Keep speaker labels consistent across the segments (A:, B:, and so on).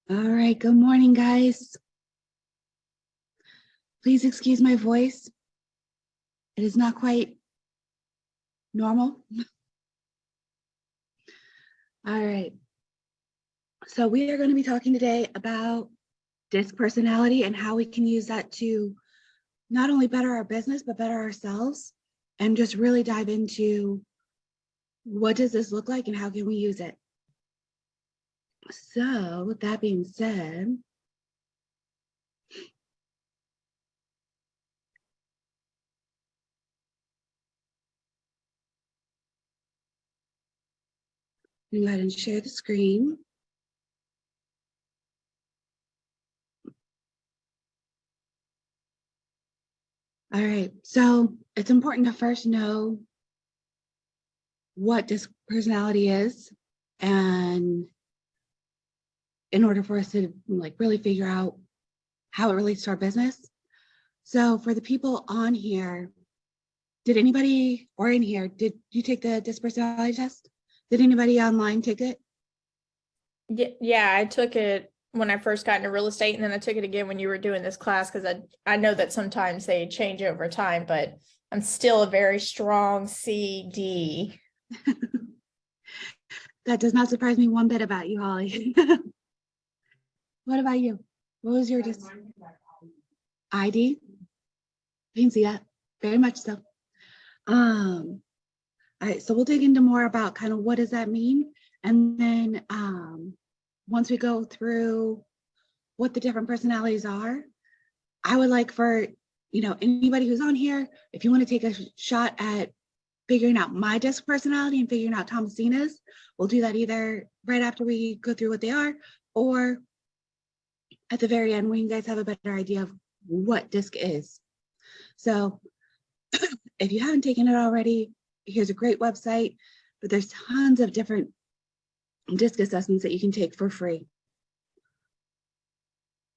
A: All right, good morning, guys. Please excuse my voice. It is not quite normal. All right. So we are going to be talking today about DISC personality and how we can use that to not only better our business, but better ourselves, and just really dive into what does this look like and how can we use it. So with that being said, go ahead and share the screen. All right, so it's important to first know what DISC personality is, and in order for us to really figure out how it relates to our business. So for the people on here, did anybody or in here, did you take the DISC personality test? Did anybody online take it?
B: Yeah, I took it when I first got into real estate, and then I took it again when you were doing this class, because I know that sometimes they change over time, but I'm still a very strong CD.
A: That does not surprise me one bit about you, Holly. What about you? What was your DISC? ID? I can see that, very much so. All right, so we'll dig into more about kind of what does that mean, and then once we go through what the different personalities are, I would like for anybody who's on here, if you want to take a shot at figuring out my DISC personality and figuring out Thomasina's, we'll do that either right after we go through what they are, or at the very end when you guys have a better idea of what DISC is. So if you haven't taken it already, here's a great website, but there's tons of different DISC assessments that you can take for free.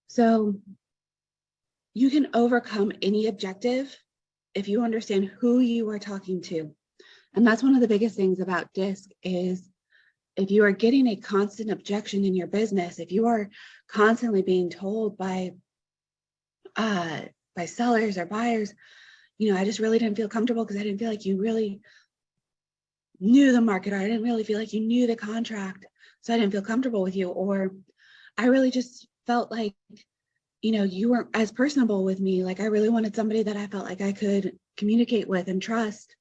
A: So you can overcome any objective if you understand who you are talking to. And that's one of the biggest things about DISC is if you are getting a constant objection in your business, if you are constantly being told by sellers or buyers, I just really didn't feel comfortable because I didn't feel like you really knew the market, or I didn't really feel like you knew the contract, so I didn't feel comfortable with you, or I really just felt like, you weren't as personable with me. Like I really wanted somebody that I felt like I could communicate with and trust.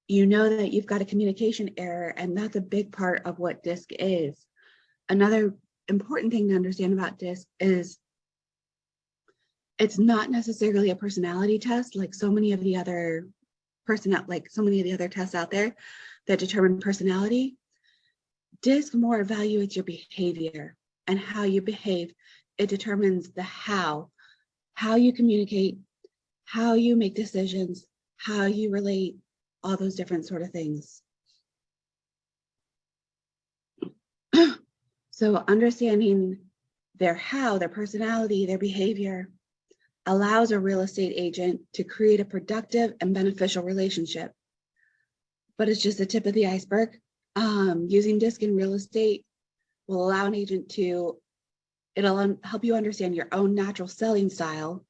A: That you've got a communication error, and that's a big part of what DISC is. Another important thing to understand about DISC is it's not necessarily a personality test like so many of the other tests out there that determine personality. DISC more evaluates your behavior and how you behave. It determines the how you communicate, how you make decisions, how you relate, all those different sort of things. So understanding their how, their personality, their behavior allows a real estate agent to create a productive and beneficial relationship. But it's just the tip of the iceberg. Using DISC in real estate will allow an agent it'll help you understand your own natural selling style.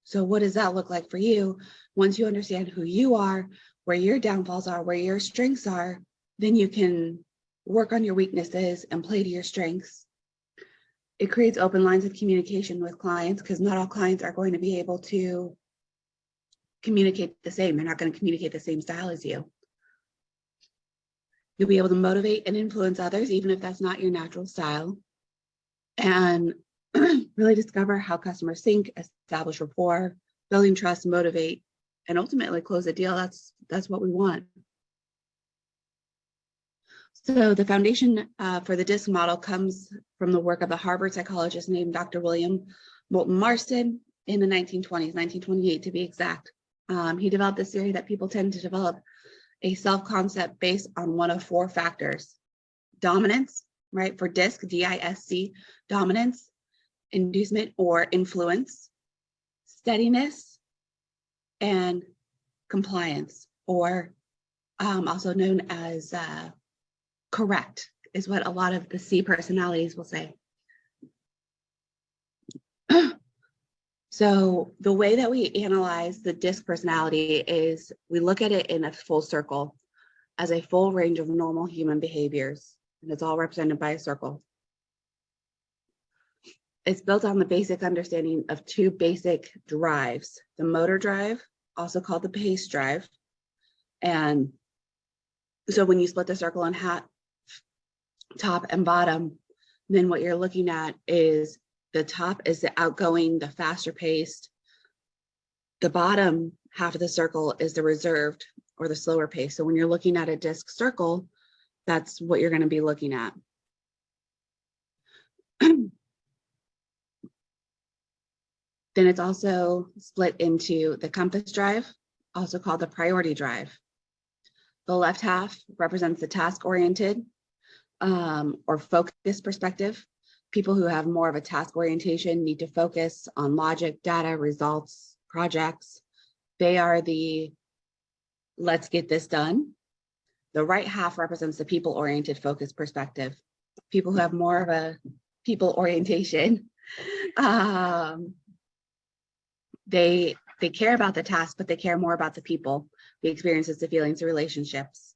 A: So what does that look like for you? Once you understand who you are, where your downfalls are, where your strengths are, then you can work on your weaknesses and play to your strengths. It creates open lines of communication with clients, because not all clients are going to be able to communicate the same. They're not going to communicate the same style as you. You'll be able to motivate and influence others, even if that's not your natural style, and really discover how customers think, establish rapport, building trust, motivate, and ultimately close a deal. That's what we want. So the foundation for the DISC model comes from the work of a Harvard psychologist named Dr. William Moulton Marston in the 1920s, 1928 to be exact. He developed this theory that people tend to develop a self-concept based on one of four factors: dominance, right, for DISC, D-I-S-C, dominance, inducement or influence, steadiness, and compliance, or also known as correct, is what a lot of the C personalities will say. So the way that we analyze the DISC personality is we look at it in a full circle as a full range of normal human behaviors, and it's all represented by a circle. It's built on the basic understanding of two basic drives, the motor drive, also called the pace drive. And so when you split the circle in half, top and bottom, then what you're looking at is the top is the outgoing, the faster paced. The bottom half of the circle is the reserved or the slower pace. So when you're looking at a DISC circle, that's what you're going to be looking at. Then it's also split into the compass drive, also called the priority drive. The left half represents the task-oriented or focused perspective. People who have more of a task orientation need to focus on logic, data, results, projects. They are the let's get this done. The right half represents the people-oriented focused perspective. People who have more of a people orientation, they care about the task, but they care more about the people, the experiences, the feelings, the relationships.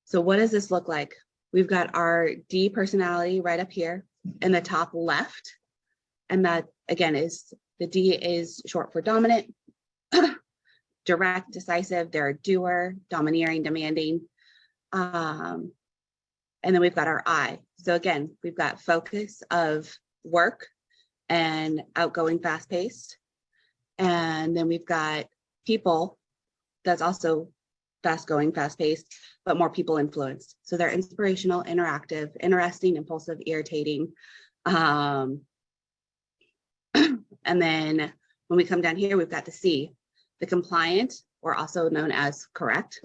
A: So what does this look like? We've got our D personality right up here in the top left. And that, again, is the D is short for dominant, direct, decisive. They're a doer, domineering, demanding. And then we've got our I. So again, we've got focus of work and outgoing, fast-paced. And then we've got people that's also fast-going, fast-paced, but more people influenced. So they're inspirational, interactive, interesting, impulsive, irritating. And then when we come down here, we've got the C, the compliant, or also known as correct.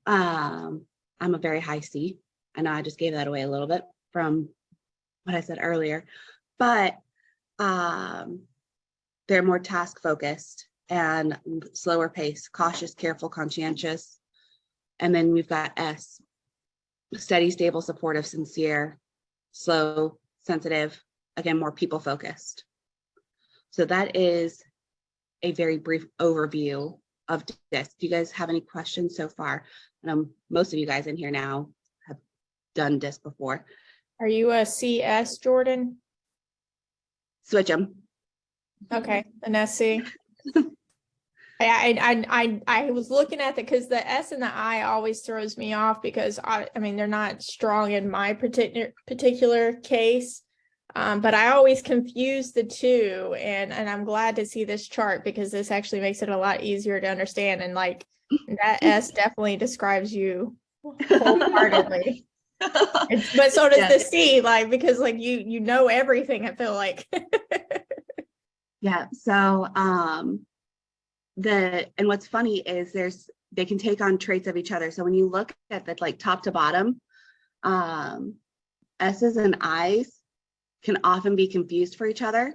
A: I'm a very high C. I know I just gave that away a little bit from what I said earlier, but they're more task focused and slower pace, cautious, careful, conscientious. And then we've got S, steady, stable, supportive, sincere, slow, sensitive, again, more people focused. So that is a very brief overview of DISC. Do you guys have any questions so far? Most of you guys in here now have done DISC before.
B: Are you a CS, Jordan?
A: Switch them.
B: Okay, an SC. I was looking at that because the S and the I always throws me off because I mean they're not strong in my particular case, but I always confuse the two, and I'm glad to see this chart because this actually makes it a lot easier to understand, and like that S definitely describes you wholeheartedly. But so does the C, like because like you know everything, I feel like.
A: Yeah, so and what's funny is they can take on traits of each other. So when you look at the like top to bottom, S's and I's can often be confused for each other.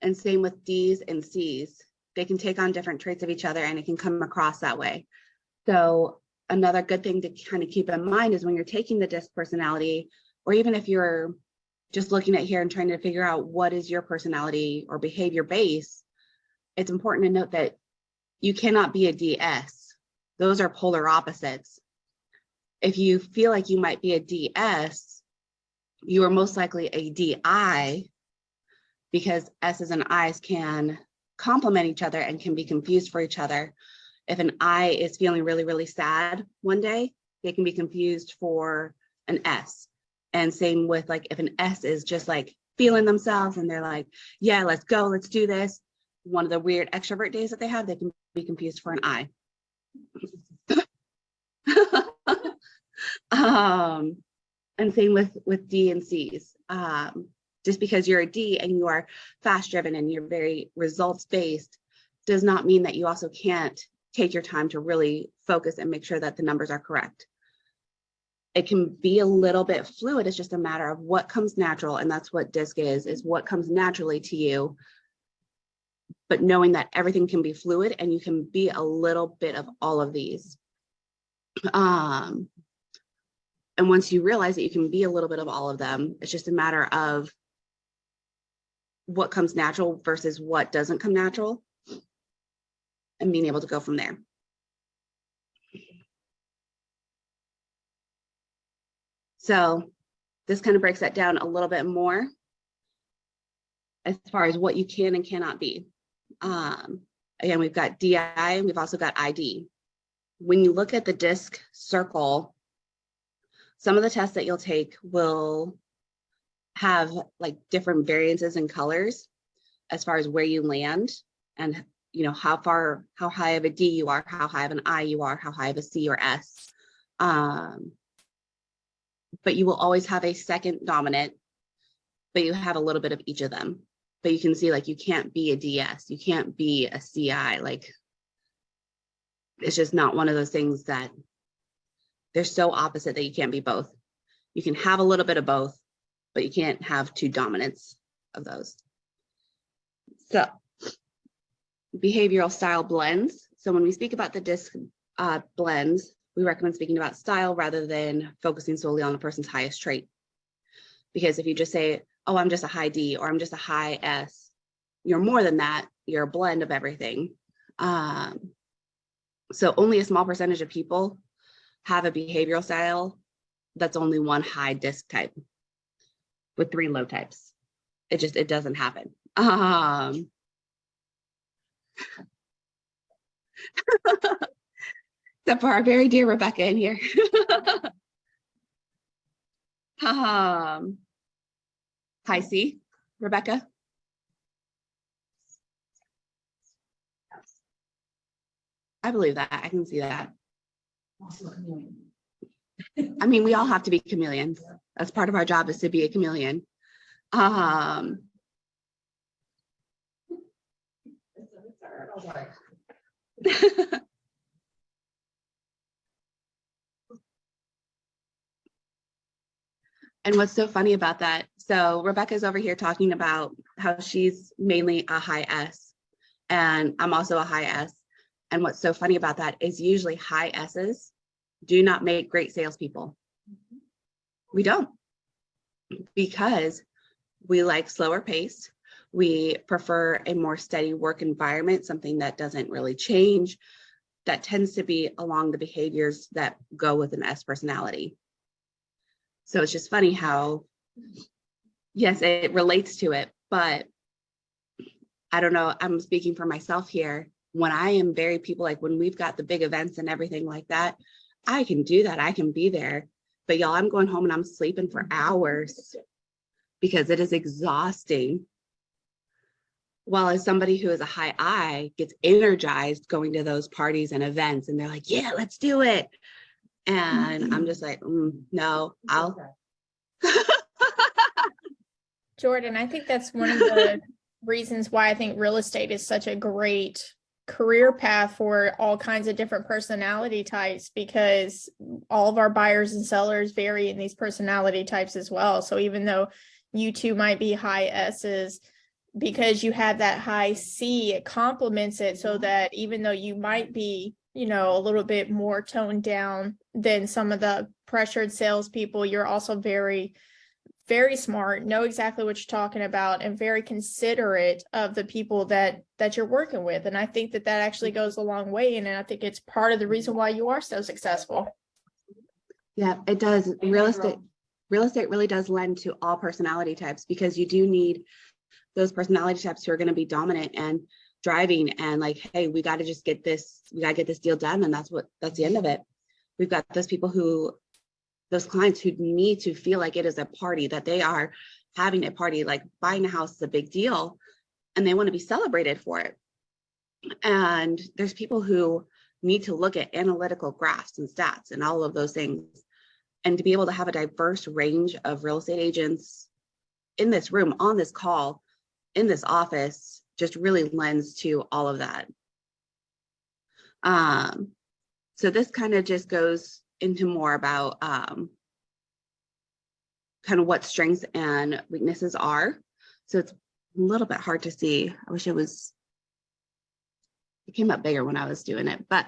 A: And same with D's and C's. They can take on different traits of each other and it can come across that way. So another good thing to kind of keep in mind is when you're taking the DISC personality, or even if you're just looking at here and trying to figure out what is your personality or behavior base, it's important to note that you cannot be a DS. Those are polar opposites. If you feel like you might be a DS, you are most likely a DI because S's and I's can complement each other and can be confused for each other. If an I is feeling really, really sad one day, they can be confused for an S. And same with like if an S is just like feeling themselves and they're like, yeah, let's go, let's do this. One of the weird extrovert days that they have, they can be confused for an I. And same with D and C's. Just because you're a D and you are fast driven and you're very results based does not mean that you also can't take your time to really focus and make sure that the numbers are correct. It can be a little bit fluid. It's just a matter of what comes natural. And that's what DISC is what comes naturally to you. But knowing that everything can be fluid and you can be a little bit of all of these. And once you realize that you can be a little bit of all of them, it's just a matter of what comes natural versus what doesn't come natural, and being able to go from there. So this kind of breaks that down a little bit more as far as what you can and cannot be. Again, we've got DI and we've also got ID. When you look at the disc circle, some of the tests that you'll take will have like different variances in colors as far as where you land and how high of a D you are, how high of an I you are, how high of a C or S. But you will always have a second dominant, but you have a little bit of each of them. But you can see like you can't be a DS, you can't be a CI. Like it's just not one of those things that they're so opposite that you can't be both. You can have a little bit of both, but you can't have two dominants of those. So behavioral style blends. So when we speak about the DISC blends, we recommend speaking about style rather than focusing solely on a person's highest trait. Because if you just say, oh, I'm just a high D or I'm just a high S, you're more than that. You're a blend of everything. So only a small percentage of people have a behavioral style that's only one high DISC type with 3 low types. It doesn't happen. Except for our very dear Rebecca in here. Hi, C, Rebecca. I believe that. I can see that. I mean, we all have to be chameleons. That's part of our job, is to be a chameleon. And what's so funny about that, so Rebecca's over here talking about how she's mainly a high S, and I'm also a high S. And what's so funny about that is usually high S's do not make great salespeople. We don't, because we like slower pace. We prefer a more steady work environment, something that doesn't really change, that tends to be along the behaviors that go with an S personality. So it's just funny how, yes, it relates to it, but I don't know, I'm speaking for myself here. When I am very people, like when we've got the big events and everything like that, I can do that, I can be there. But y'all, I'm going home and I'm sleeping for hours because it is exhausting. While as somebody who is a high I gets energized going to those parties and events, and they're like, yeah, let's do it. And I'm just like, no, I'll.
B: Jordan, I think that's one of the reasons why I think real estate is such a great career path for all kinds of different personality types, because all of our buyers and sellers vary in these personality types as well. So even though you two might be high S's, because you have that high C, it complements it so that even though you might be, a little bit more toned down than some of the pressured salespeople, you're also very, very smart, know exactly what you're talking about, and very considerate of the people that you're working with. And I think that actually goes a long way. And I think it's part of the reason why you are so successful.
A: Yeah, it does. Real estate really does lend to all personality types, because you do need those personality types who are going to be dominant and driving and like, hey, we got to just get this, deal done. And that's the end of it. We've got those clients who need to feel like it is a party, that they are having a party, like buying a house is a big deal and they want to be celebrated for it. And there's people who need to look at analytical graphs and stats and all of those things. And to be able to have a diverse range of real estate agents in this room, on this call, in this office, just really lends to all of that. So this kind of just goes into more about kind of what strengths and weaknesses are. So it's a little bit hard to see. I wish it came up bigger when I was doing it, but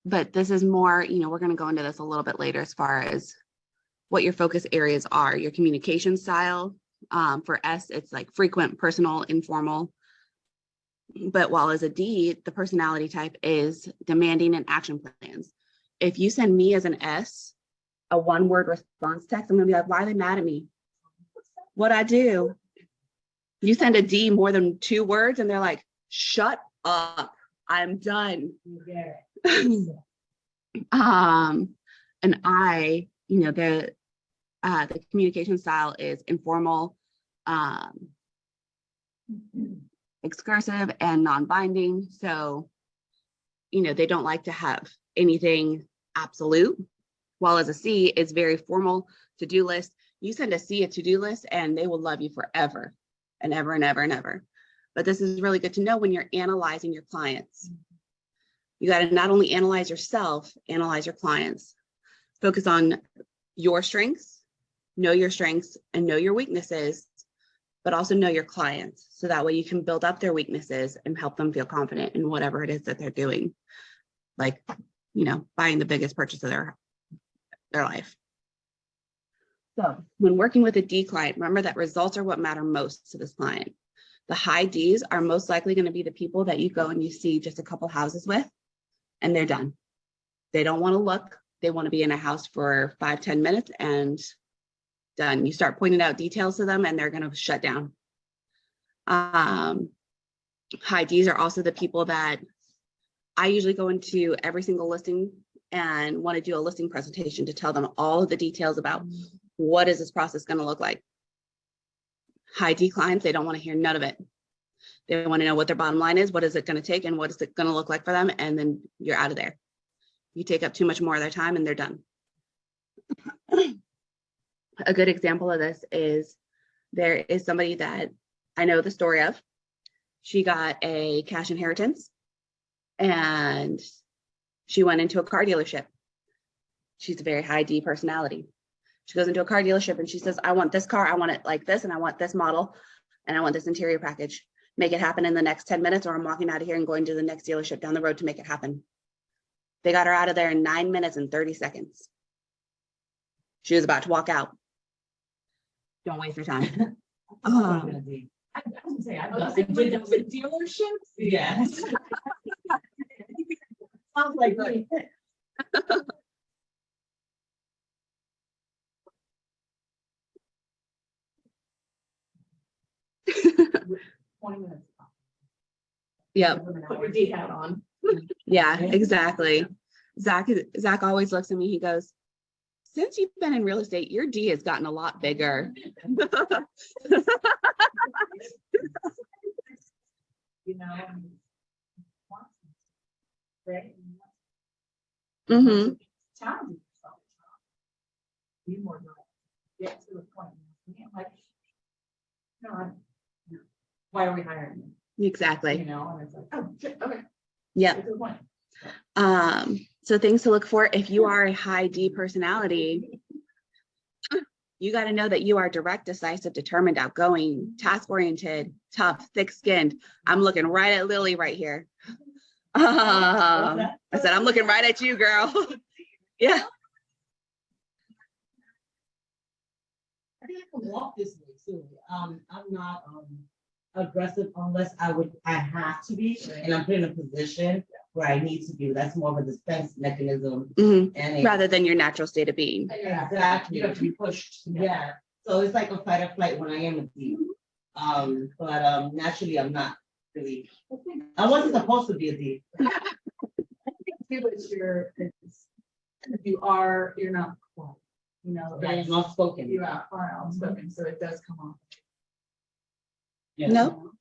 A: this is more, we're going to go into this a little bit later as far as what your focus areas are, your communication style, For S, it's like frequent, personal, informal. But while as a D, the personality type is demanding and action plans. If you send me as an S, a one-word response text, I'm gonna be like, why are they mad at me? What I do? You send a D more than 2 words and they're like, shut up, I'm done. And I, the communication style is informal, excursive, and non-binding. So, they don't like to have anything absolute. While as a C, it's very formal to-do list. You send a C a to-do list and they will love you forever and ever and ever and ever. But this is really good to know when you're analyzing your clients. You got to not only analyze yourself, analyze your clients. Focus on your strengths, and know your weaknesses, but also know your clients. So that way you can build up their weaknesses and help them feel confident in whatever it is that they're doing. Like, buying the biggest purchase of their life. So when working with a D client, remember that results are what matter most to this client. The high Ds are most likely going to be the people that you go and you see just a couple houses with, and they're done. They don't want to look. They want to be in a house for 5-10 minutes and done. You start pointing out details to them and they're going to shut down. High Ds are also the people that I usually go into every single listing and want to do a listing presentation to tell them all of the details about what is this process going to look like. High D clients, they don't want to hear none of it. They want to know what their bottom line is, what is it going to take, and what is it going to look like for them, and then you're out of there. You take up too much more of their time and they're done. A good example of this is there is somebody that I know the story of. She got a cash inheritance and she went into a car dealership. She's a very high D personality. She goes into a car dealership and she says, I want this car, I want it like this, and I want this model, and I want this interior package. Make it happen in the next 10 minutes or I'm walking out of here and going to the next dealership down the road to make it happen. They got her out of there in 9 minutes and 30 seconds. She was about to walk out. Don't waste your time.
C: I was gonna say, I was like, wait, that was a dealership? Yes. Sounds like me. 20 minutes.
A: Yep.
C: Put your D hat on.
A: Yeah, exactly. Zach always looks at me. He goes, since you've been in real estate, your D has gotten a lot bigger.
C: Right?
A: Mm-hmm.
C: Challenging yourself. Be more direct. Get to the point. I'm like, no, why are we hiring you?
A: Exactly.
C: And it's like, oh, shit, okay.
A: Yeah.
C: Get to the point.
A: So things to look for if you are a high D personality, you got to know that you are direct, decisive, determined, outgoing, task-oriented, tough, thick-skinned. I'm looking right at Lily right here. I said, I'm looking right at you, girl. Yeah.
D: I think I can walk this way too. I'm not aggressive unless I have to be, and I'm put in a position where I need to be. That's more of a defense mechanism.
A: Mm-hmm. Rather than your natural state of being.
D: Exactly.
C: You have to be pushed.
D: Yeah. So it's like a fight or flight when I am a D. But naturally I'm not really. I wasn't supposed to be a D.
C: I think too, you're not quiet.
D: That's not spoken.
C: You are outspoken, so it does come off.
D: Yeah.
A: No.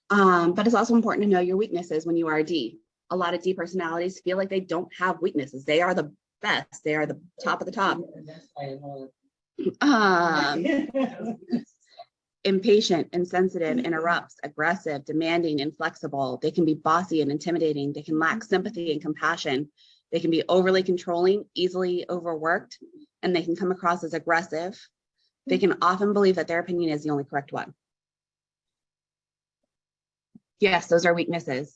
A: But it's also important to know your weaknesses when you are a D. A lot of D personalities feel like they don't have weaknesses. They are the best. They are the top of the top. Impatient, insensitive, interrupts, aggressive, demanding, inflexible. They can be bossy and intimidating. They can lack sympathy and compassion. They can be overly controlling, easily overworked, and they can come across as aggressive. They can often believe that their opinion is the only correct one. Yes, those are weaknesses.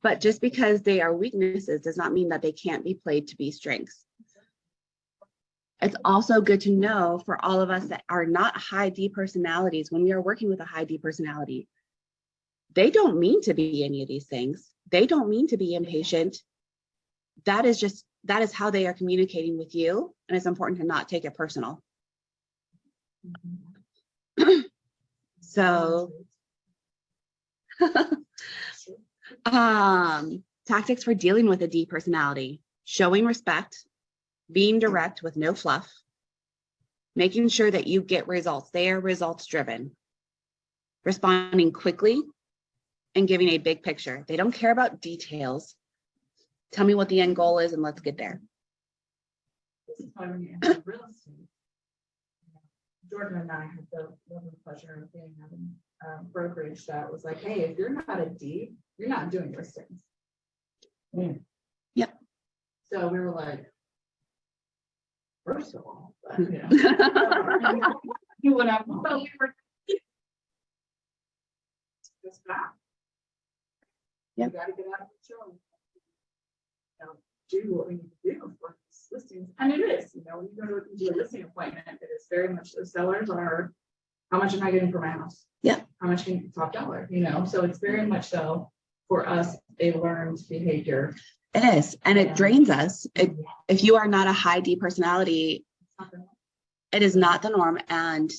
A: But just because they are weaknesses does not mean that they can't be played to be strengths. It's also good to know for all of us that are not high D personalities, when we are working with a high D personality, they don't mean to be any of these things. They don't mean to be impatient. That is how they are communicating with you. And it's important to not take it personal. So, tactics for dealing with a D personality: showing respect, being direct with no fluff, making sure that you get results. They are results driven, responding quickly, and giving a big picture. They don't care about details. Tell me what the end goal is and let's get there.
C: This is why when you enter real estate, Jordan and I had the love and pleasure of being having a brokerage that was like, hey, if you're not a D, you're not doing listings.
A: Yep.
C: So we were like, first of all, but, you know, do whatever. So we were just back.
A: Yep.
C: You gotta get out of the show. You know, do what we need to do for these listings. And it is, you know, when you go to do a listing appointment, it is very much the sellers are, how much am I getting for my house?
A: Yeah.
C: How much can you top dollar, you know? So it's very much so for us, a learned behavior.
A: It is, and it drains us. If you are not a high D personality, it is not the norm. And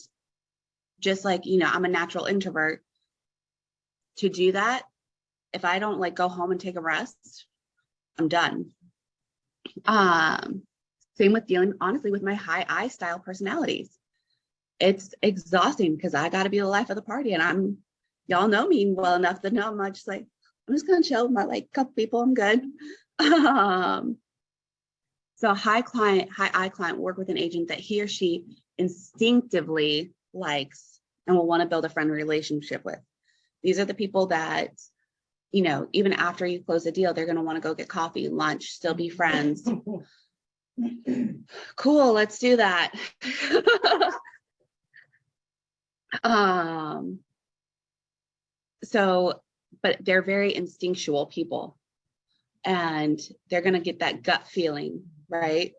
A: just like, you know, I'm a natural introvert. To do that, if I don't like go home and take a rest, I'm done. Same with dealing, honestly, with my high I style personalities. It's exhausting because I got to be the life of the party, and y'all know me well enough to know I'm not just like, I'm just gonna chill with my like couple people, I'm good. So high I client work with an agent that he or she instinctively likes and will want to build a friendly relationship with. These are the people that, you know, even after you close a deal, they're going to want to go get coffee, lunch, still be friends. Cool, let's do that. So, but they're very instinctual people, and they're going to get that gut feeling, right?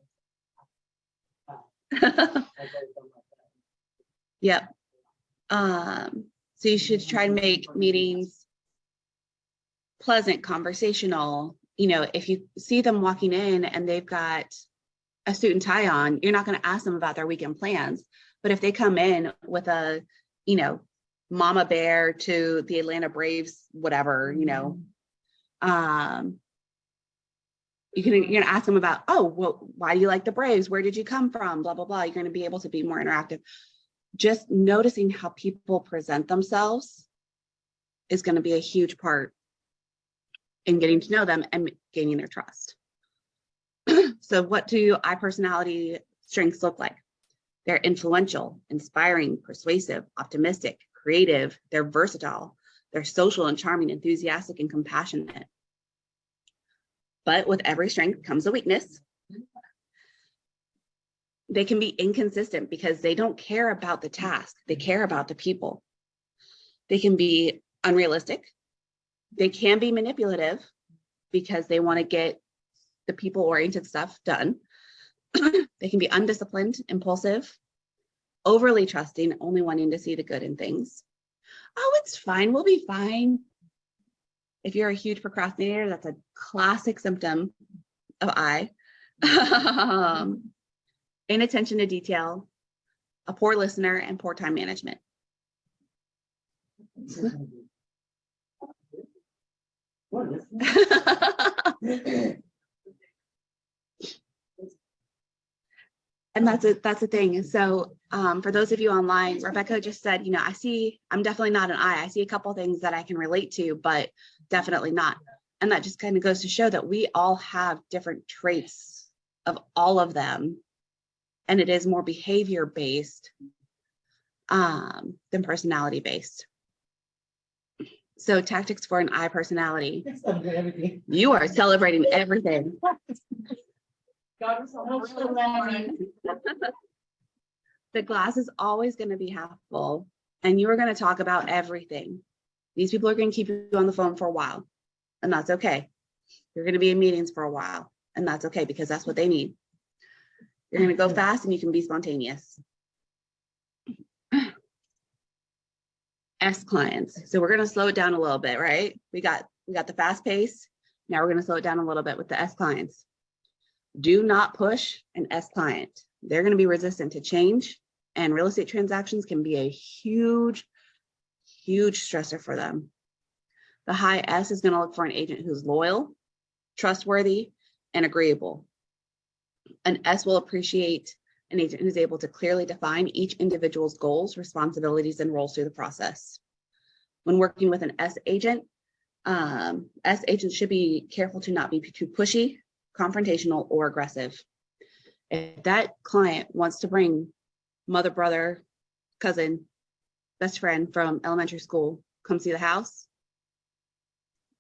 A: Yep. So you should try to make meetings pleasant, conversational. You know, if you see them walking in and they've got a suit and tie on, you're not going to ask them about their weekend plans. But if they come in with a, you know, mama bear to the Atlanta Braves, whatever, you know, you're going to ask them about, oh, well, why do you like the Braves? Where did you come from? Blah, blah, blah. You're going to be able to be more interactive. Just noticing how people present themselves is going to be a huge part in getting to know them and gaining their trust. So what do I personality strengths look like? They're influential, inspiring, persuasive, optimistic, creative. They're versatile. They're social and charming, enthusiastic, and compassionate. But with every strength comes a weakness. They can be inconsistent because they don't care about the task. They care about the people. They can be unrealistic. They can be manipulative because they want to get the people-oriented stuff done. They can be undisciplined, impulsive, overly trusting, only wanting to see the good in things. Oh, it's fine. We'll be fine. If you're a huge procrastinator, that's a classic symptom of I. Inattention to detail, a poor listener, and poor time management. And that's the thing. So for those of you online, Rebecca just said, you know, I'm definitely not an I. I see a couple things that I can relate to, but definitely not. And that just kind of goes to show that we all have different traits of all of them. And it is more behavior based than personality based. So tactics for an I personality. You are celebrating everything. The glass is always going to be half full, and you are going to talk about everything. These people are going to keep you on the phone for a while, and that's okay. You're going to be in meetings for a while, and that's okay because that's what they need. You're gonna go fast and you can be spontaneous. S clients. So we're gonna slow it down a little bit, right? We got the fast pace. Now we're gonna slow it down a little bit with the S clients. Do not push an S client. They're gonna be resistant to change, and real estate transactions can be a huge, huge stressor for them. The high S is gonna look for an agent who's loyal, trustworthy, and agreeable. An S will appreciate an agent who's able to clearly define each individual's goals, responsibilities, and roles through the process. When working with an S agent should be careful to not be too pushy, confrontational, or aggressive. If that client wants to bring mother, brother, cousin, best friend from elementary school, come see the house,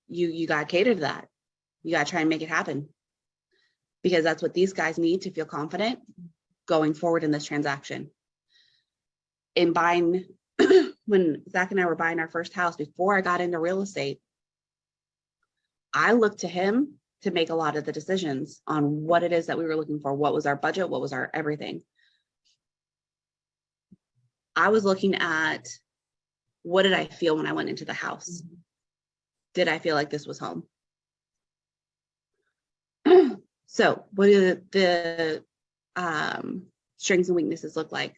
A: you gotta cater to that. You gotta try and make it happen, because that's what these guys need to feel confident going forward in this transaction. In buying, when Zach and I were buying our first house, before I got into real estate, I looked to him to make a lot of the decisions on what it is that we were looking for. What was our budget? What was our everything? I was looking at, what did I feel when I went into the house? Did I feel like this was home? So what do the strengths and weaknesses look like?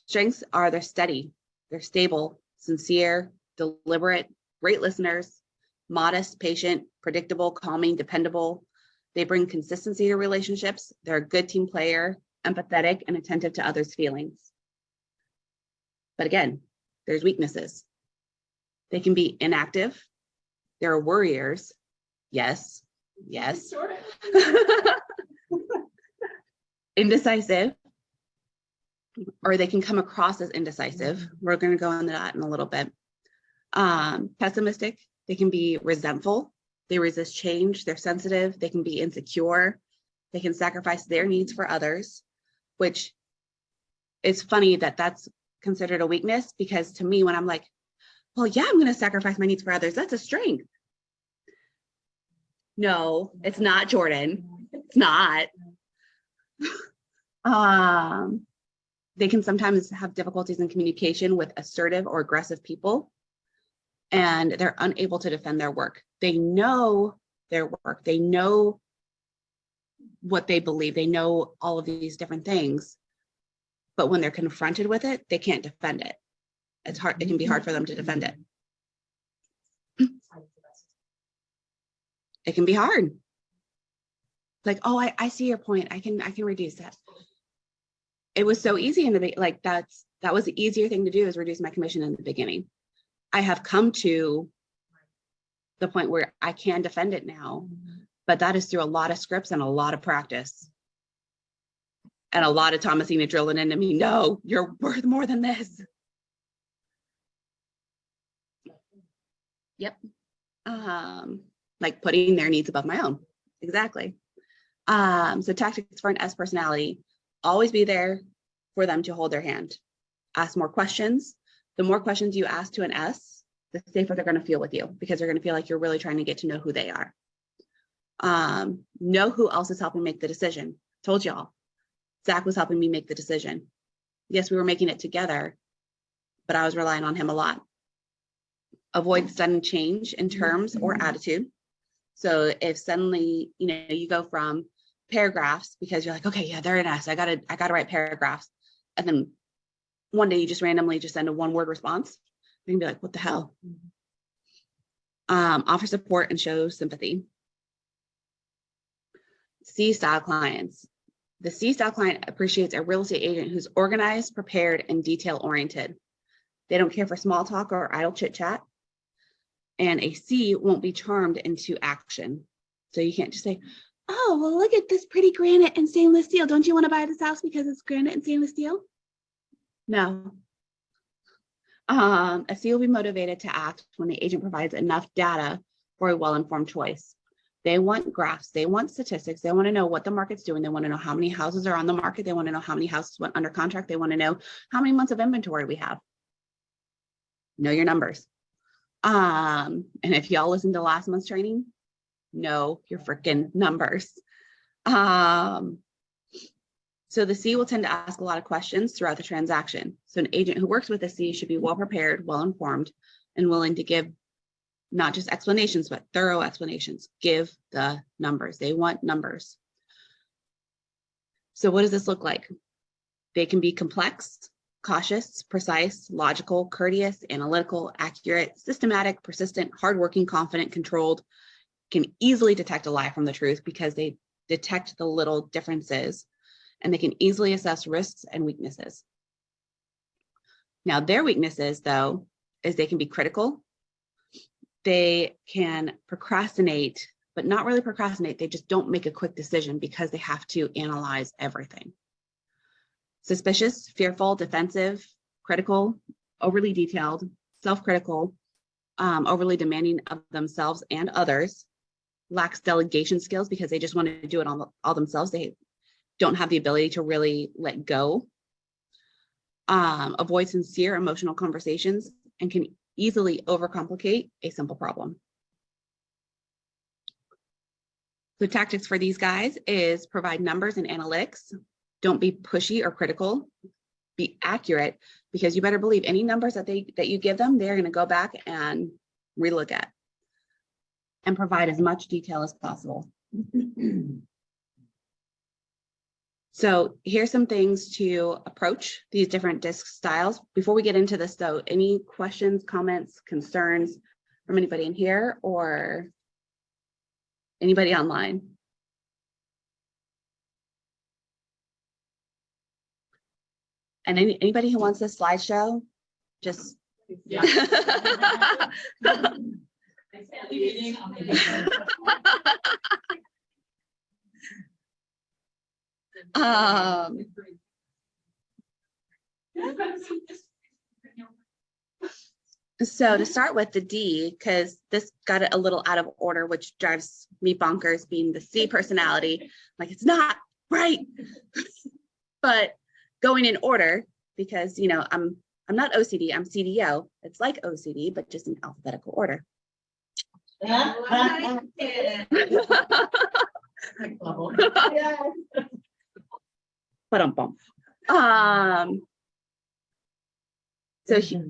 A: Strengths are they're steady, they're stable, sincere, deliberate, great listeners, modest, patient, predictable, calming, dependable. They bring consistency to relationships. They're a good team player, empathetic, and attentive to others' feelings. But again, there's weaknesses. They can be inactive. They're worriers. Yes.
C: Sure.
A: Indecisive, or they can come across as indecisive. We're going to go into that in a little bit. Pessimistic, they can be resentful. They resist change. They're sensitive. They can be insecure. They can sacrifice their needs for others, which is funny that that's considered a weakness, because to me, when I'm like, well, yeah, I'm going to sacrifice my needs for others, that's a strength. No, it's not, Jordan. It's not. They can sometimes have difficulties in communication with assertive or aggressive people, and they're unable to defend their work. They know their work. They know what they believe. They know all of these different things, but when they're confronted with it, they can't defend it. It's hard. It can be hard for them to defend it. It can be hard. Like, oh, I see your point. I can reduce that. It was so easy in the like that was the easier thing to do, is reduce my commission in the beginning. I have come to the point where I can defend it now, but that is through a lot of scripts and a lot of practice. And a lot of Thomasina drilling into me, no, you're worth more than this. Yep. Like putting their needs above my own. Exactly. So tactics for an S personality: always be there for them to hold their hand. Ask more questions. The more questions you ask to an S, the safer they're going to feel with you, because they're going to feel like you're really trying to get to know who they are. Know who else is helping make the decision. Told y'all, Zach was helping me make the decision. Yes, we were making it together, but I was relying on him a lot. Avoid sudden change in terms or attitude. So if suddenly, you go from paragraphs because you're like, okay, yeah, they're an S, I gotta write paragraphs. And then one day you just randomly just send a one-word response. You can be like, what the hell? Offer support and show sympathy. C-style clients. The C-style client appreciates a real estate agent who's organized, prepared, and detail-oriented. They don't care for small talk or idle chit-chat. And a C won't be charmed into action. So you can't just say, oh, well, look at this pretty granite and stainless steel. Don't you want to buy this house because it's granite and stainless steel? No. A C will be motivated to act when the agent provides enough data for a well-informed choice. They want graphs. They want statistics. They want to know what the market's doing. They want to know how many houses are on the market. They want to know how many houses went under contract. They want to know how many months of inventory we have. Know your numbers. And if y'all listened to last month's training, know your freaking numbers. So the C will tend to ask a lot of questions throughout the transaction. So an agent who works with a C should be well prepared, well informed, and willing to give not just explanations, but thorough explanations. Give the numbers. They want numbers. So what does this look like? They can be complex, cautious, precise, logical, courteous, analytical, accurate, systematic, persistent, hardworking, confident, controlled, can easily detect a lie from the truth because they detect the little differences, and they can easily assess risks and weaknesses. Now, their weaknesses, though, is they can be critical. They can procrastinate, but not really procrastinate. They just don't make a quick decision because they have to analyze everything. Suspicious, fearful, defensive, critical, overly detailed, self-critical, overly demanding of themselves and others, lacks delegation skills because they just want to do it all themselves. They don't have the ability to really let go, avoid sincere emotional conversations, and can easily overcomplicate a simple problem. So tactics for these guys is provide numbers and analytics. Don't be pushy or critical. Be accurate, because you better believe any numbers that you give them, they're going to go back and relook at. And provide as much detail as possible. So here's some things to approach these different disc styles. Before we get into this though, any questions, comments, concerns from anybody in here or anybody online? And anybody who wants this slideshow, just
C: Yeah.
A: So to start with the D, because this got it a little out of order, which drives me bonkers being the C personality. Like, it's not right. But going in order, because I'm not OCD, I'm CDO. It's like OCD, but just in alphabetical order. So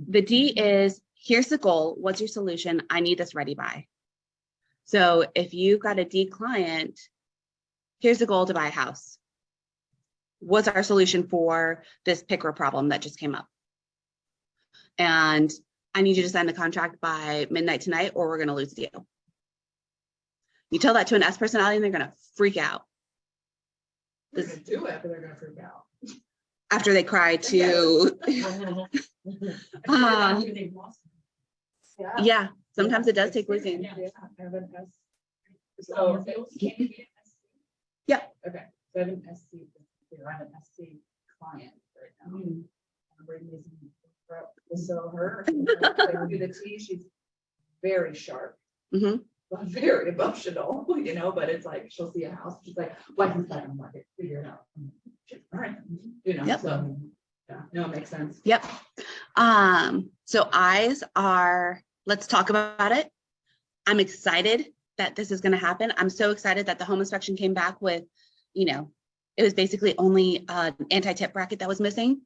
A: the D is, here's the goal. What's your solution? I need this ready by. So if you've got a D client, here's the goal to buy a house. What's our solution for this picker problem that just came up? And I need you to sign the contract by midnight tonight, or we're going to lose the deal. You tell that to an S personality and they're going to freak out.
C: They're gonna do it, but they're gonna freak out.
A: After they cry to, yeah, sometimes it does take losing.
C: Yeah, I have an S. So.
A: Yep.
C: Okay, so I have an SC, I have an SC client right now. I'm reading these. So her, like, do the T, she's very sharp.
A: Mhm.
C: But very emotional, but it's like, she'll see a house, she's like, why is that on the market? Figure it out. All right,
A: Yep.
C: so, yeah, no, it makes sense.
A: Yep. So I's are, let's talk about it. I'm excited that this is going to happen. I'm so excited that the home inspection came back with, it was basically only an anti-tip bracket that was missing.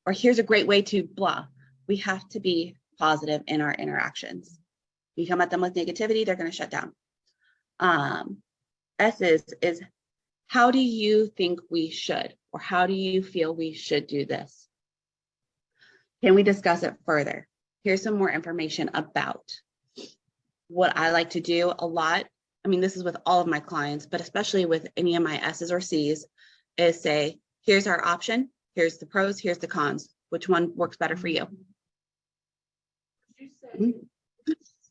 A: Or here's a great way to blah. We have to be positive in our interactions. You come at them with negativity, they're going to shut down. S is how do you think we should, or how do you feel we should do this? Can we discuss it further? Here's some more information about what I like to do a lot. I mean, this is with all of my clients, but especially with any of my S's or C's, is say, here's our option, here's the pros, here's the cons. Which one works better for you?
C: Would you say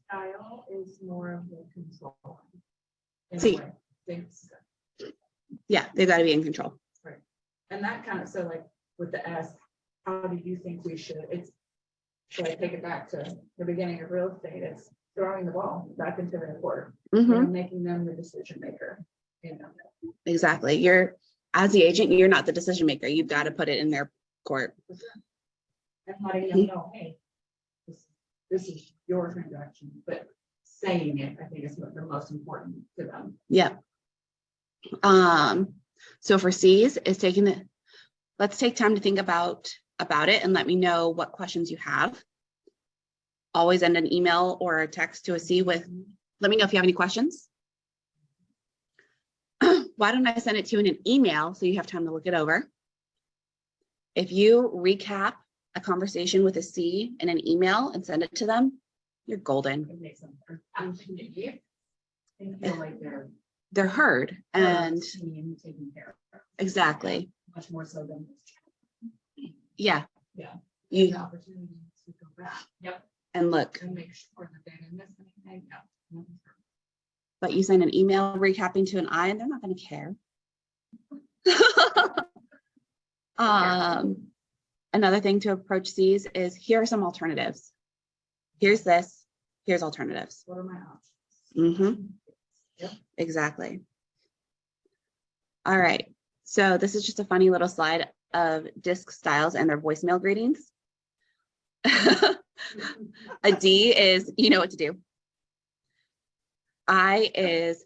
C: style is more of the control?
A: See. Yeah, they've got to be in control.
C: Right. And that kind of, so like with the S, how do you think we should, should I take it back to the beginning of real estate? It's throwing the ball back into their court, making them the decision maker.
A: Exactly. As the agent, you're not the decision maker. You've got to put it in their court.
C: And letting them know, hey, this is your transaction, but saying it, I think is what the most important to them.
A: Yeah. So for C's is let's take time to think about it and let me know what questions you have. Always end an email or a text to a C with, let me know if you have any questions. Why don't I send it to you in an email so you have time to look it over? If you recap a conversation with a C in an email and send it to them, you're golden.
C: It makes them they feel like
A: They're heard and
C: seen, taken care of,
A: exactly.
C: much more so than
A: Yeah.
C: Yeah.
A: You
C: the opportunity to go back. Yep.
A: and look,
C: And make sure that they didn't miss anything. Yeah.
A: but you send an email recapping to an I and they're not going to care. Another thing to approach C's is here are some alternatives. Here's this, here's alternatives.
C: What are my options? Yep.
A: Exactly. All right. So this is just a funny little slide of disc styles and their voicemail greetings. A D is, you know what to do. I is,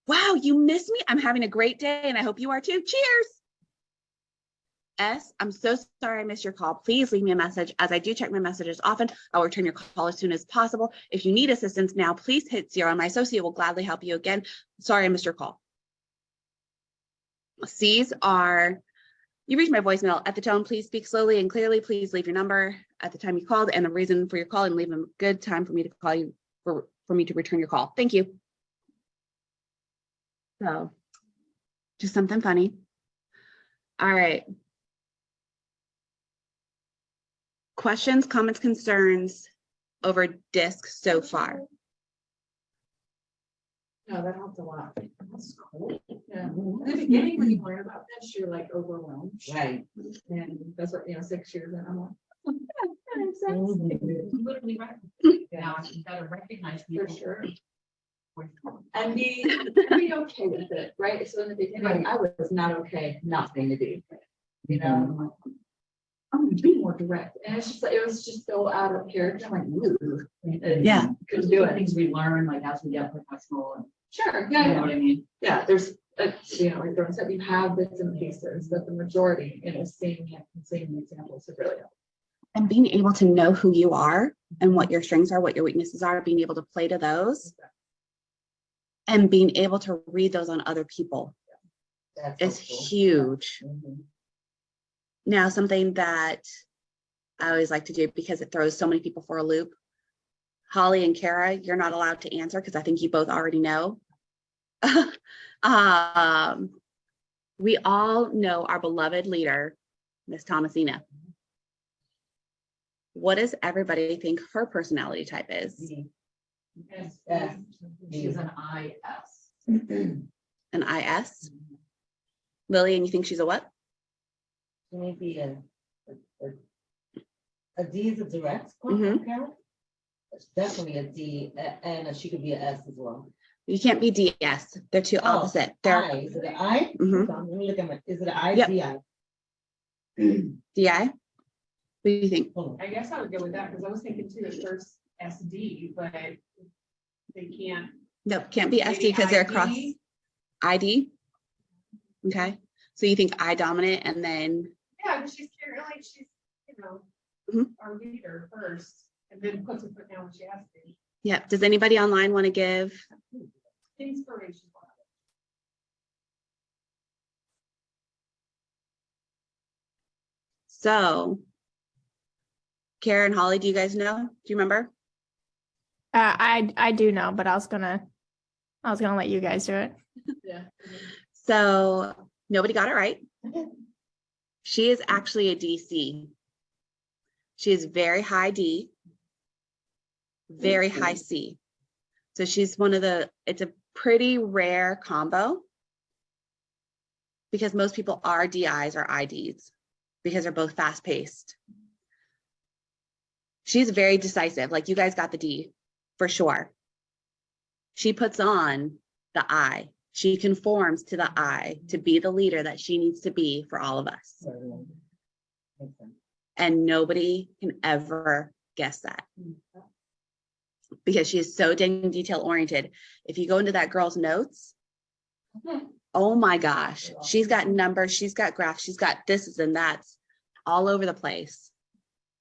A: wow, you missed me. I'm having a great day and I hope you are too. Cheers. S, I'm so sorry I missed your call. Please leave me a message. As I do check my messages often, I'll return your call as soon as possible. If you need assistance now, please hit 0. My associate will gladly help you again. Sorry I missed your call. C's are, you reached my voicemail. At the tone, please speak slowly and clearly. Please leave your number at the time you called and the reason for your call and leave a good time for me to call you, for me to return your call. Thank you. So just something funny. All right. Questions, comments, concerns over DISC so far?
C: No, that helped a lot. That's cool. Yeah. In the beginning, when you learn about this, you're like overwhelmed.
D: Right.
C: And that's what, 6 years in, I'm like, oh, that makes sense.
D: Mhm.
C: Literally right.
D: Now you gotta recognize
C: For
D: people.
C: sure. And be okay with it, right? So in the beginning, I was not okay not being a D. You know, I'm like, I'm gonna be more direct. And it's just, it was just so out of character. I'm like, ooh.
A: Yeah.
C: Couldn't do it.
D: Things we learn, like as we get professional and.
C: Sure,
D: You know
C: yeah,
D: what I mean?
C: yeah, there's, like Jordan said, you have bits and pieces, but the majority, seeing it and seeing the examples of really.
A: And being able to know who you are and what your strengths are, what your weaknesses are, being able to play to those and being able to read those on other people
D: That's
A: is
D: helpful.
A: huge.
D: Mhm.
A: Now, something that I always like to do because it throws so many people for a loop. Holly and Kara, you're not allowed to answer because I think you both already know. We all know our beloved leader, Miss Thomasina. What does everybody think her personality type is?
C: Yes,
D: Yeah.
C: she's an IS.
A: An IS? Lillian, you think she's a what?
D: Maybe a D is a direct.
A: Mhm.
D: Okay. It's definitely a D, and she could be an S as well.
A: You can't be DS. They're two opposite. They're
D: I, is it an I?
A: Mhm.
D: Hold on, let me look at my, is it an I?
A: Yep.
D: DI?
A: DI. What do you think?
D: Hold on.
C: I guess I would go with that, because I was thinking too, at first SD, but they can't.
A: No, can't be SD because they're across ID. Okay. So you think I dominant and then
C: Yeah, because she's carrying, like, she's,
A: Mhm.
C: our leader first, and then puts her foot down when she has to.
A: yeah. Does anybody online want to give?
C: Inspiration.
A: So Karen, Holly, do you guys know? Do you remember?
B: I do know, but I was gonna let you guys do it.
C: Yeah.
A: So nobody got it right. She is actually a DC. She is very high D, very high C. So she's it's a pretty rare combo because most people are DIs or IDs because they're both fast paced. She's very decisive. Like you guys got the D for sure. She puts on the I. She conforms to the I to be the leader that she needs to be for all of us. And nobody can ever guess that. because she is so dang detail oriented. If you go into that girl's notes, oh my gosh, she's got numbers, she's got graphs, she's got this and that's all over the place,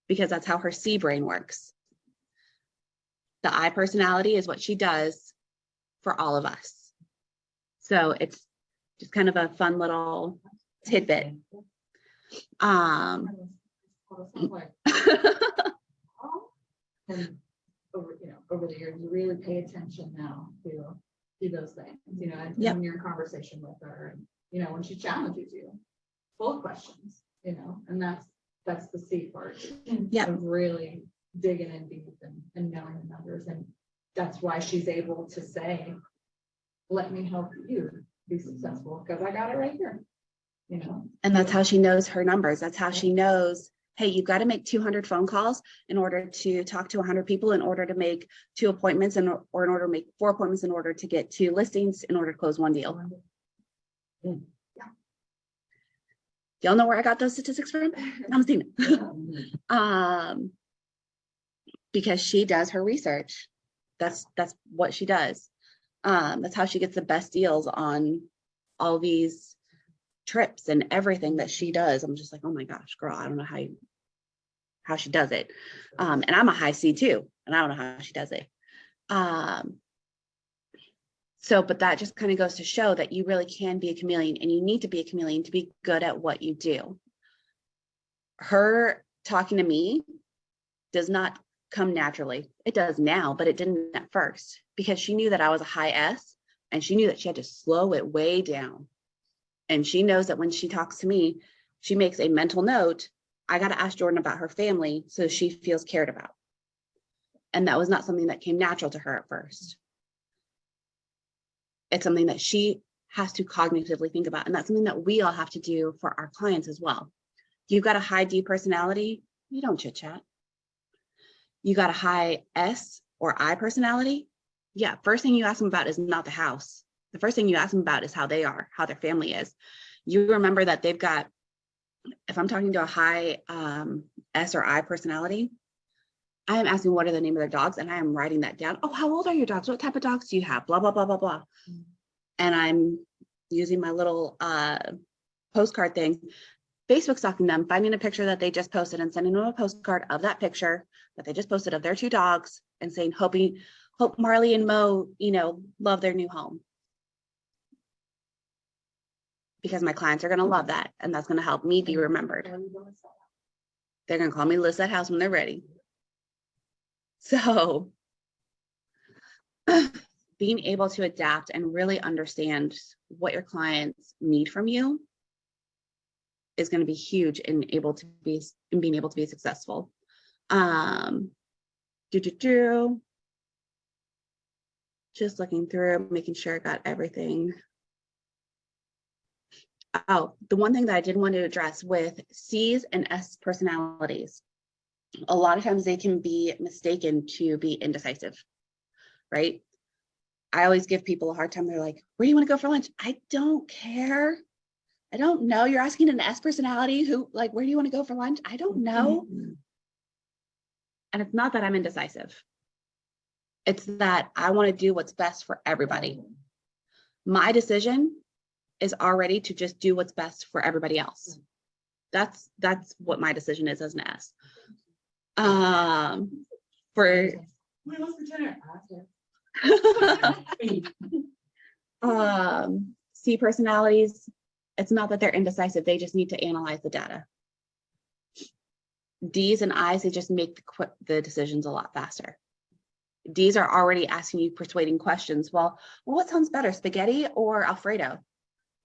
A: because that's how her C brain works. The I personality is what she does for all of us. So it's just kind of a fun little tidbit.
C: And over the years, you really pay attention now to those things, and
A: Yep.
C: in your conversation with her, and when she challenges you, full of questions, and that's the C part.
A: Yep.
C: Of really digging in deep and knowing the numbers, and that's why she's able to say, let me help you be successful, because I got it right here,
A: And that's how she knows her numbers. That's how she knows, hey, you've got to make 200 phone calls in order to talk to 100 people, in order to make 2 appointments, or in order to make 4 appointments, in order to get 2 listings, in order to close 1 deal. Y'all know where I got those statistics from? I'm seeing it. Because she does her research. That's what she does. That's how she gets the best deals on all these trips and everything that she does. I'm just like, oh my gosh, girl, I don't know how she does it. And I'm a high C too, and I don't know how she does it. But that just kind of goes to show that you really can be a chameleon, and you need to be a chameleon to be good at what you do. Her talking to me does not come naturally. It does now, but it didn't at first, because she knew that I was a high S, and she knew that she had to slow it way down. And she knows that when she talks to me, she makes a mental note, I got to ask Jordan about her family so she feels cared about. And that was not something that came natural to her at first. It's something that she has to cognitively think about. And that's something that we all have to do for our clients as well. You've got a high D personality, you don't chit chat. You got a high S or I personality. Yeah, first thing you ask them about is not the house. The first thing you ask them about is how they are, how their family is. You remember that they've got, if I'm talking to a high S or I personality, I am asking what are the name of their dogs, and I am writing that down. Oh, how old are your dogs? What type of dogs do you have? Blah, blah, blah, blah, blah. And I'm using my little postcard thing, Facebook stalking them, finding a picture that they just posted and sending them a postcard of that picture that they just posted of their 2 dogs, and saying, hope Marley and Mo, love their new home. Because my clients are going to love that, and that's going to help me be remembered. They're going to call me list that house when they're ready. So being able to adapt and really understand what your clients need from you is going to be huge in being able to be successful. Just looking through, making sure I got everything. Oh, the one thing that I did want to address with C's and S personalities, a lot of times they can be mistaken to be indecisive, right? I always give people a hard time. They're like, where do you want to go for lunch? I don't care. I don't know. You're asking an S personality where do you want to go for lunch? I don't know. And it's not that I'm indecisive. It's that I want to do what's best for everybody. My decision is already to just do what's best for everybody else. That's what my decision is as an S. For C personalities, it's not that they're indecisive, they just need to analyze the data. D's and I's, they just make the decisions a lot faster. D's are already asking you persuading questions. Well, what sounds better, spaghetti or Alfredo?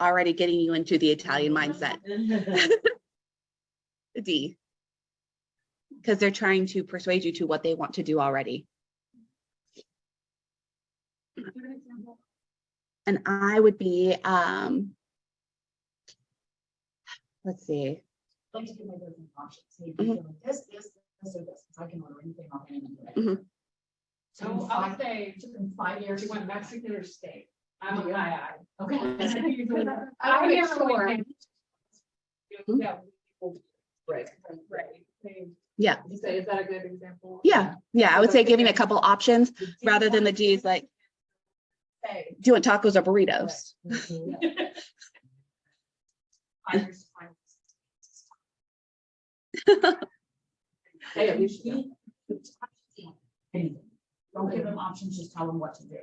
A: Already getting you into the Italian mindset. D, because they're trying to persuade you to what they want to do already. And I would be, let's see.
C: Like to give my business options. So you'd
A: Mhm.
C: be doing this, or this. I can order anything off anything.
A: Mhm.
C: So I would say, took them 5 years. You went Mexican or steak? I'm a guy. Okay. I'm here for.
A: Mhm.
C: Yeah. Right.
A: Yeah.
C: You say, is that a good example?
A: Yeah. I would say giving a couple options
C: The D
A: rather than the
C: one
A: D's, like,
C: say,
A: do you want tacos or burritos?
C: hires Hey, at least you know.
D: Anything. Don't give them options, just tell them what to do.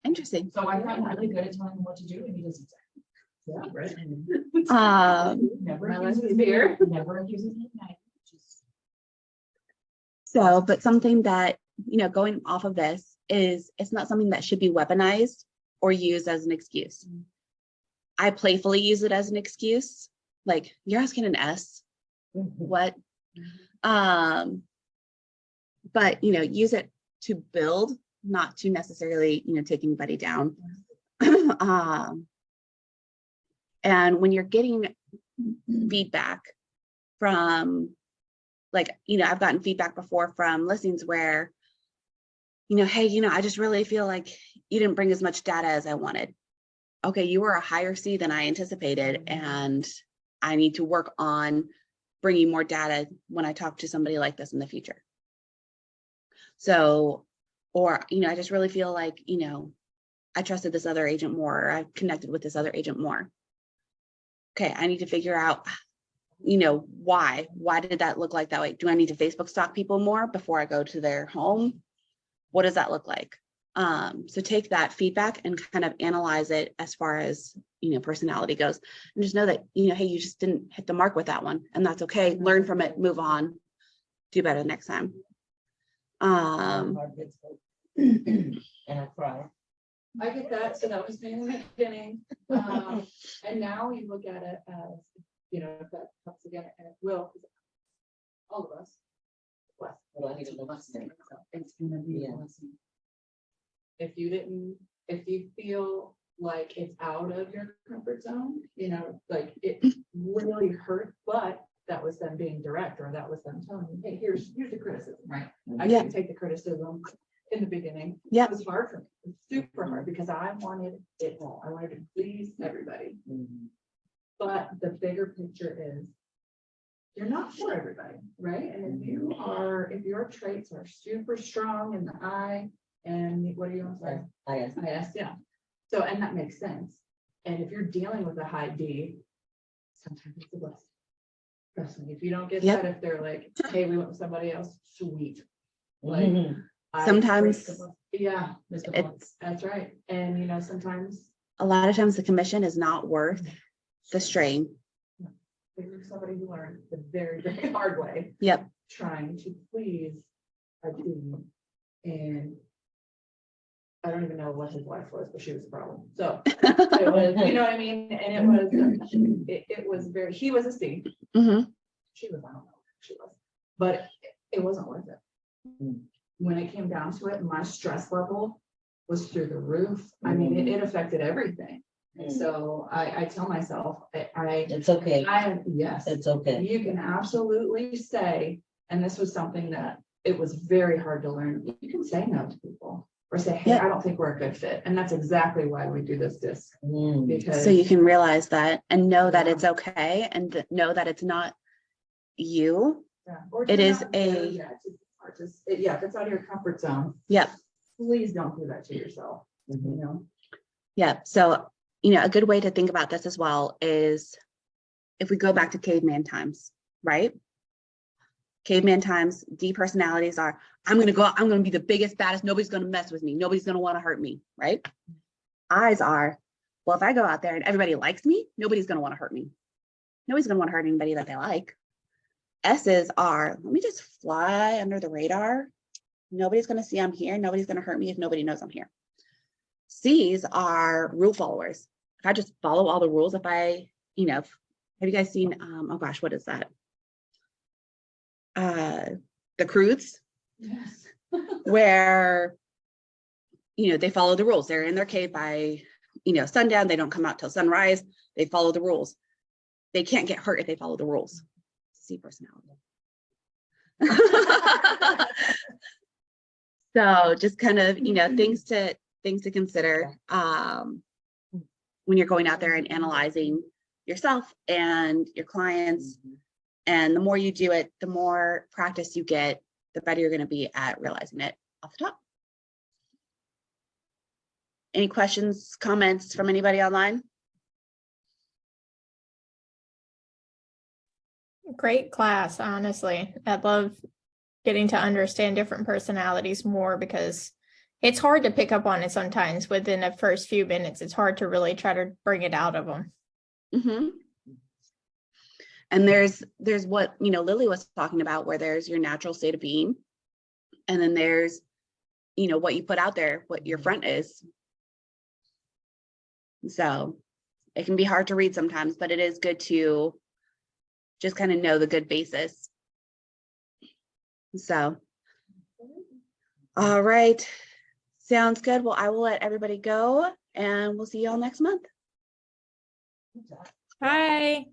A: Interesting.
D: So I'm really good at telling him what to do, and he does exactly. Yeah, right.
C: My
D: Never
C: last
D: uses
C: beer.
D: never uses midnight.
A: So, but something that, going off of this is, it's not something that should be weaponized or used as an excuse. I playfully use it as an excuse. Like, you're asking an S, what? But, use it to build, not to necessarily, take anybody down. And when you're getting feedback from, like, I've gotten feedback before from listings where, hey, I just really feel like you didn't bring as much data as I wanted. Okay, you were a higher C than I anticipated, and I need to work on bringing more data when I talk to somebody like this in the future. So, or, I just really feel like, I trusted this other agent more, or I connected with this other agent more. Okay, I need to figure out, why did that look like that way? Do I need to Facebook stalk people more before I go to their home? What does that look like? So take that feedback and kind of analyze it as far as, personality goes, and just know that, hey, you just didn't hit the mark with that one, and that's okay. Learn from it, move on, do better next time.
D: And I cry.
C: I get that, so that was me in the beginning. And now you look at it as, if that comes again, and it will, 'cause all of us. Bless.
D: Well, I need to know what's next.
C: It's gonna be
D: Yeah.
C: a blessing. If you feel like it's out of your comfort zone, like it really hurt, but that was them being direct, or that was them telling you, hey, here's the criticism, right? I
A: Yeah.
C: couldn't take the criticism in the beginning.
A: Yeah.
C: It was hard for me. It was super hard because I wanted it all. I wanted to please everybody. But the bigger picture is you're not for everybody, right? And if your traits are super strong in the I, and what are you saying? IS, yeah. So, and that makes sense. And if you're dealing with a high D, sometimes it's a blessing. Trust me, if you don't get
A: Yep.
C: that, if they're like, hey, we went with somebody else, sweet.
A: Sometimes
C: Yeah,
A: it's
C: that's right. And sometimes
A: a lot of times the commission is not worth the strain.
C: there's somebody who learned the very, very hard way,
A: Yep.
C: trying to please a team. And I don't even know what his wife was, but she was a problem. So it was, you know what I mean? And it was very, he was a C.
A: Mm-hmm.
C: She was, I don't know, she was, but it wasn't worth it. When it came down to it, my stress level was through the roof. I mean, it affected everything. So I tell myself,
D: It's okay.
C: yes,
D: It's okay.
C: you can absolutely say, and this was something that it was very hard to learn. You can say no to people or say, hey,
A: Yeah.
C: I don't think we're a good fit. And that's exactly why we do this disc. Because
A: So you can realize that and know that it's okay, and know that it's not you.
C: yeah, or
A: It
C: do
A: is
C: not-
A: a-
C: yeah, if it's out of your comfort zone,
A: Yep.
C: please don't do that to yourself.
A: Yeah. So, a good way to think about this as well is if we go back to caveman times, right? Caveman times, D personalities are, I'm going to go out, I'm going to be the biggest, baddest, nobody's going to mess with me. Nobody's going to want to hurt me, right? I's are, well, if I go out there and everybody likes me, nobody's going to want to hurt me. Nobody's going to want to hurt anybody that they like. S's are, let me just fly under the radar. Nobody's going to see I'm here. Nobody's going to hurt me if nobody knows I'm here. C's are rule followers. If I just follow all the rules, if I, have you guys seen, oh gosh, what is that? The Crudes,
C: Yes.
A: where, they follow the rules. They're in their cave by, sundown. They don't come out till sunrise. They follow the rules. They can't get hurt if they follow the rules. C personality. So just kind of, things to consider when you're going out there and analyzing yourself and your clients. And the more you do it, the more practice you get, the better you're going to be at realizing it off the top. Any questions, comments from anybody online?
B: Great class, honestly. I love getting to understand different personalities more because it's hard to pick up on it sometimes within the first few minutes. It's hard to really try to bring it out of them.
A: Mm-hmm. And there's what, you know, Lily was talking about, where there's your natural state of being. And then there's, you know, what you put out there, what your front is. So it can be hard to read sometimes, but it is good to just kind of know the good basis. So, all right. Sounds good. Well, I will let everybody go and we'll see you all next month.
B: Bye.